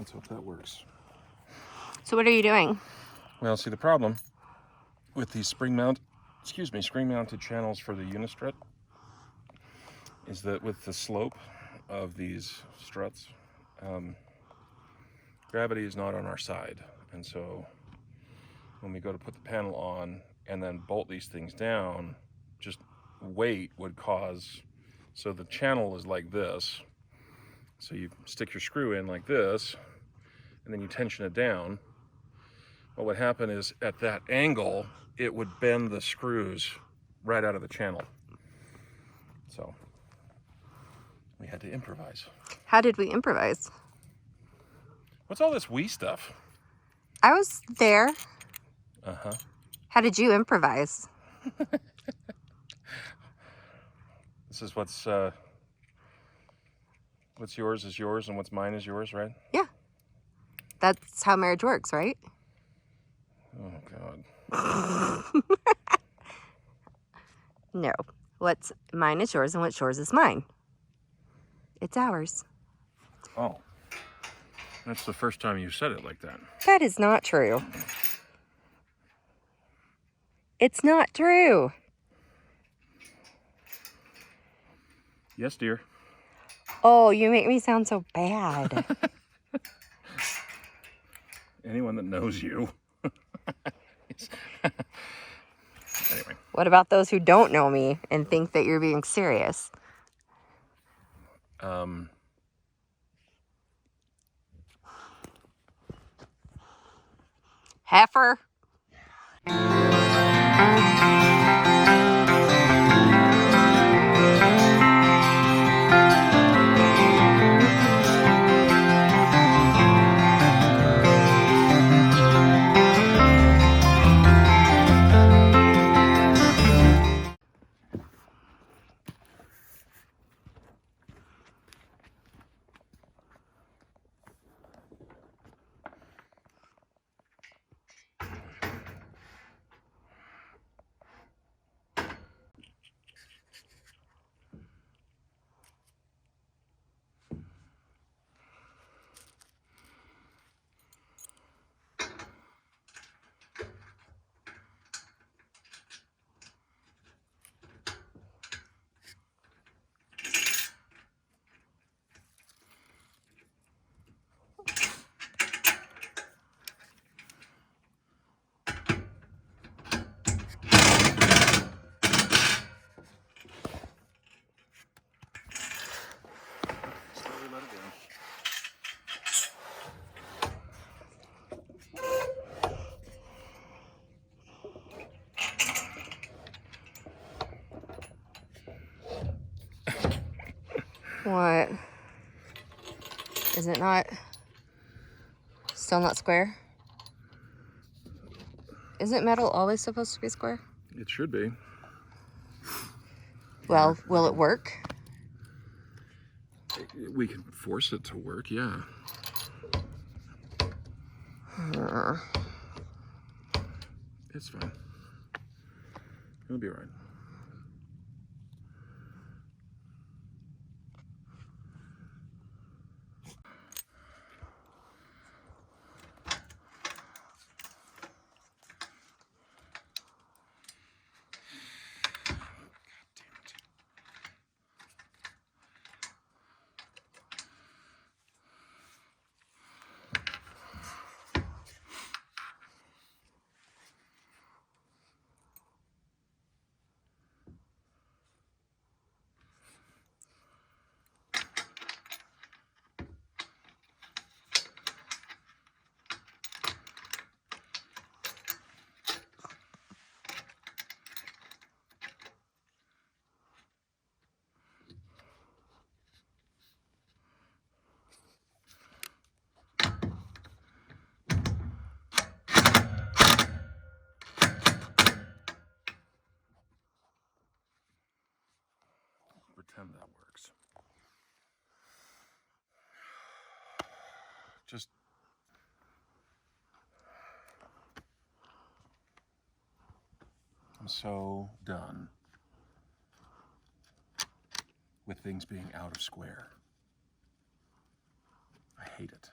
Let's hope that works. So what are you doing? Well, see, the problem with these spring-mounted channels for the Unistrut is that with the slope of these struts, gravity is not on our side. And so when we go to put the panel on and then bolt these things down, just weight would cause, so the channel is like this. So you stick your screw in like this, and then you tension it down. What would happen is at that angle, it would bend the screws right out of the channel. So we had to improvise. How did we improvise? What's all this we stuff? I was there. Uh-huh. How did you improvise? This is what's yours is yours and what's mine is yours, right? Yeah. That's how marriage works, right? Oh, God. No. What's mine is yours and what's yours is mine. It's ours. Oh. That's the first time you said it like that. That is not true. It's not true. Yes, dear. Oh, you make me sound so bad. Anyone that knows you. Anyway. What about those who don't know me and think that you're being serious? Heifer. Slowly let it down. What? Is it not? Still not square? Isn't metal always supposed to be square? It should be. Well, will it work? We can force it to work, yeah. It's fine. It'll be all right. Pretend that works. Just I'm so done with things being out of square. I hate it.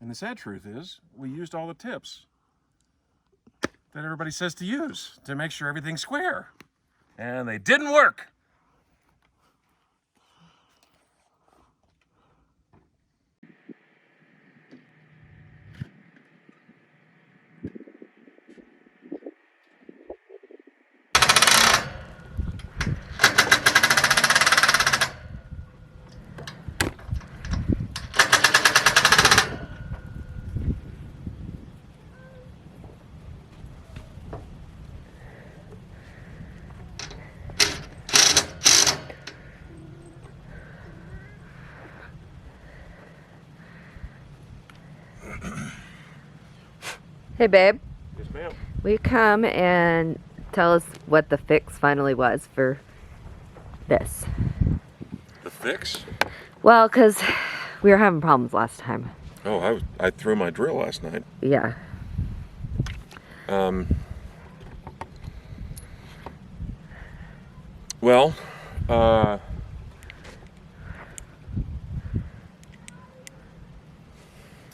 And the sad truth is, we used all the tips that everybody says to use to make sure everything's square. And they didn't work. Hey, babe. Yes, ma'am. Will you come and tell us what the fix finally was for this? The fix? Well, because we were having problems last time. Oh, I threw my drill last night. Yeah. Well, how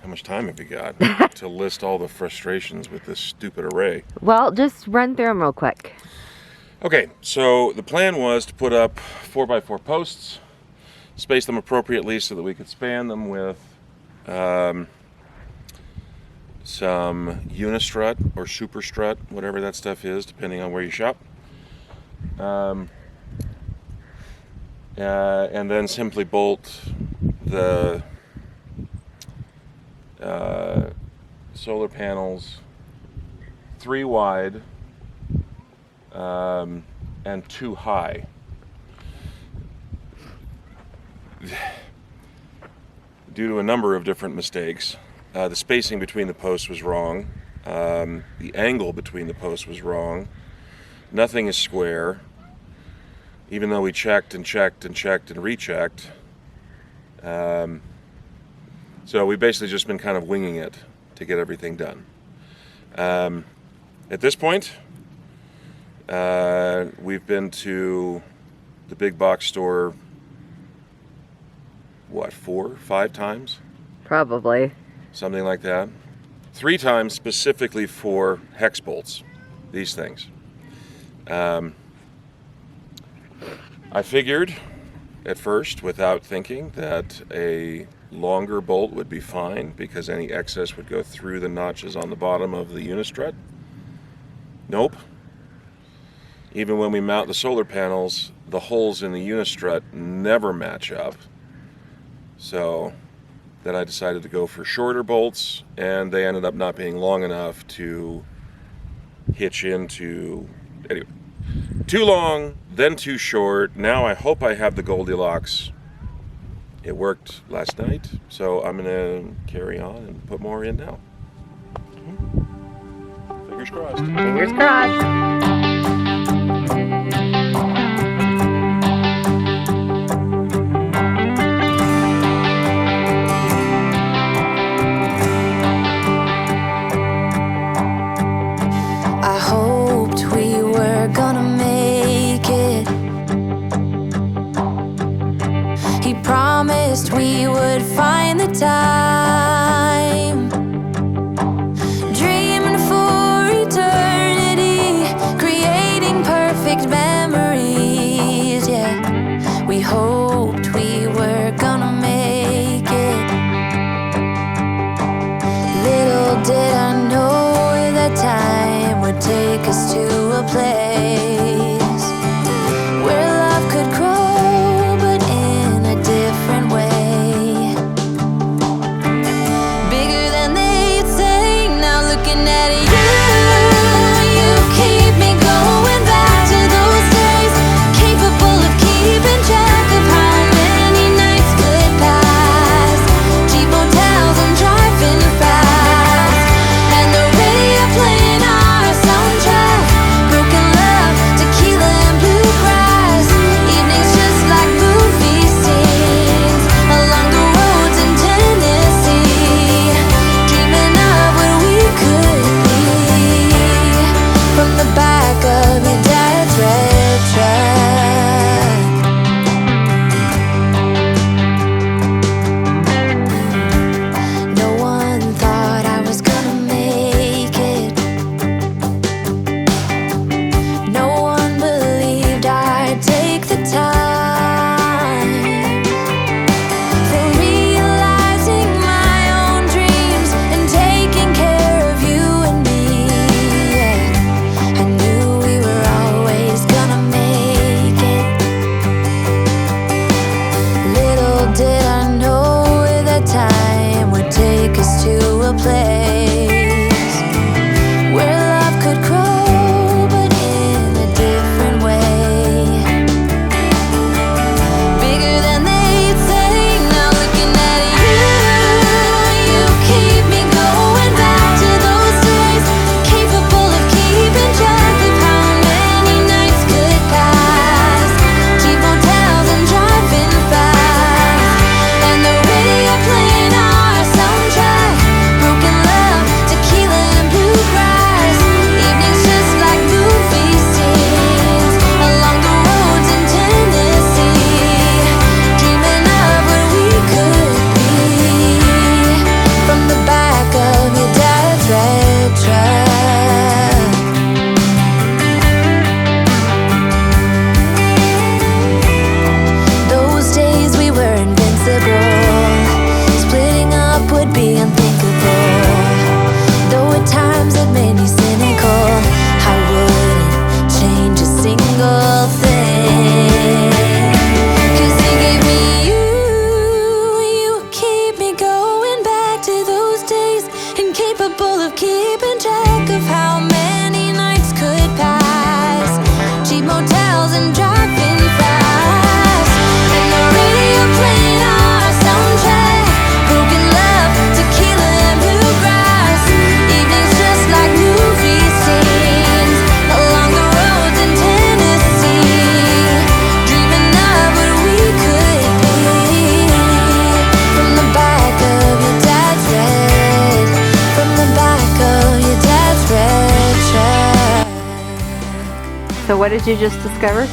much time have you got to list all the frustrations with this stupid array? Well, just run through them real quick. Okay, so the plan was to put up 4x4 posts, space them appropriately so that we could span them with some unistrut or super strut, whatever that stuff is, depending on where you shop. And then simply bolt the solar panels 3 wide and 2 high. Due to a number of different mistakes, the spacing between the posts was wrong. The angle between the posts was wrong. Nothing is square, even though we checked and checked and checked and rechecked. So we've basically just been kind of winging it to get everything done. At this point, we've been to the big box store, what, 4 or 5 times? Probably. Something like that. 3 times specifically for hex bolts, these things. I figured at first, without thinking, that a longer bolt would be fine because any excess would go through the notches on the bottom of the unistrut. Nope. Even when we mount the solar panels, the holes in the unistrut never match up. So then I decided to go for shorter bolts, and they ended up not being long enough to hitch into. Anyway, too long, then too short. Now I hope I have the Goldilocks. It worked last night, so I'm gonna carry on and put more in now. Fingers crossed. Fingers crossed. I hoped we were gonna make it. He promised we would find the time. Dreaming for eternity, create what did you just discover?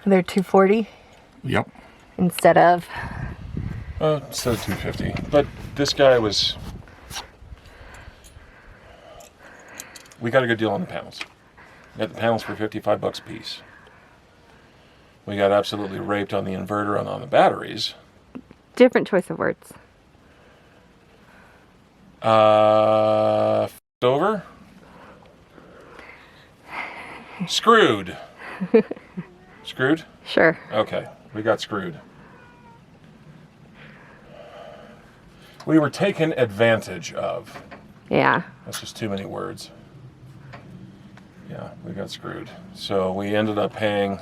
They're 240 Yep. instead of. Instead of 250. But this guy was. We got a good deal on the panels. We got the panels for $55 a piece. We got absolutely raped on the inverter and on the batteries. Different choice of words. Over. Screwed. Screwed? Sure. Okay, we got screwed. We were taken advantage of. Yeah. That's just too many words. Yeah, we got screwed. So we ended up paying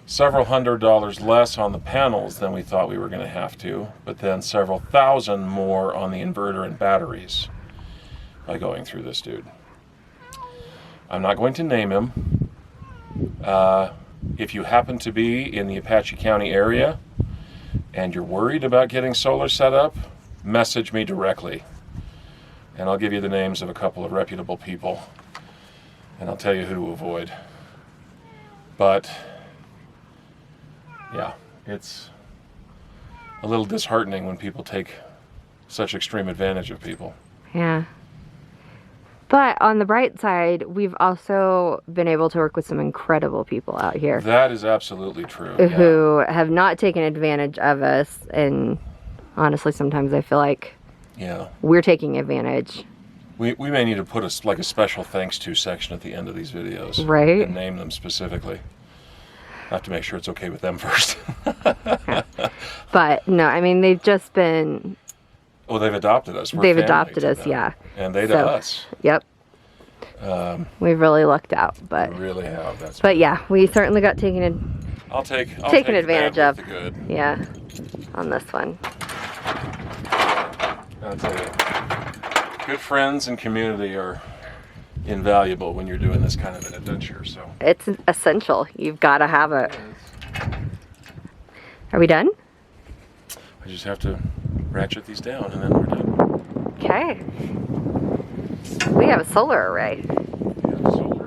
several $100s less on the panels than we thought we were going to have to, but then several thousand more on the inverter and batteries by going through this dude. I'm not going to name him. If you happen to be in the Apache County area and you're worried about getting solar set up, message me directly. And I'll give you the names of a couple of reputable people. And I'll tell you who to avoid. But, yeah, it's a little disheartening when people take such extreme advantage of people. Yeah. But on the bright side, we've also been able to work with some incredible people out here That is absolutely true. Yeah. who have not taken advantage of us. And honestly, sometimes I feel like Yeah. we're taking advantage. We may need to put a special thanks to section at the end of these videos. Right. And name them specifically. I have to make sure it's okay with them first. But no, I mean, they've just been, Oh, they've adopted us. We're they've family adopted to us, them. yeah. And they to So, us. Yep. We've really lucked out, but We really have. That's. but yeah, we certainly got taken I'll take advantage the bad of. with the good. yeah, on this one. I'll tell you, good friends and community are invaluable when you're doing this kind of an adventure. So. It's essential. You've got to have it. Are we done? I just have to ratchet these down and then we're done. Okay. We have a solar array. Yeah, solar.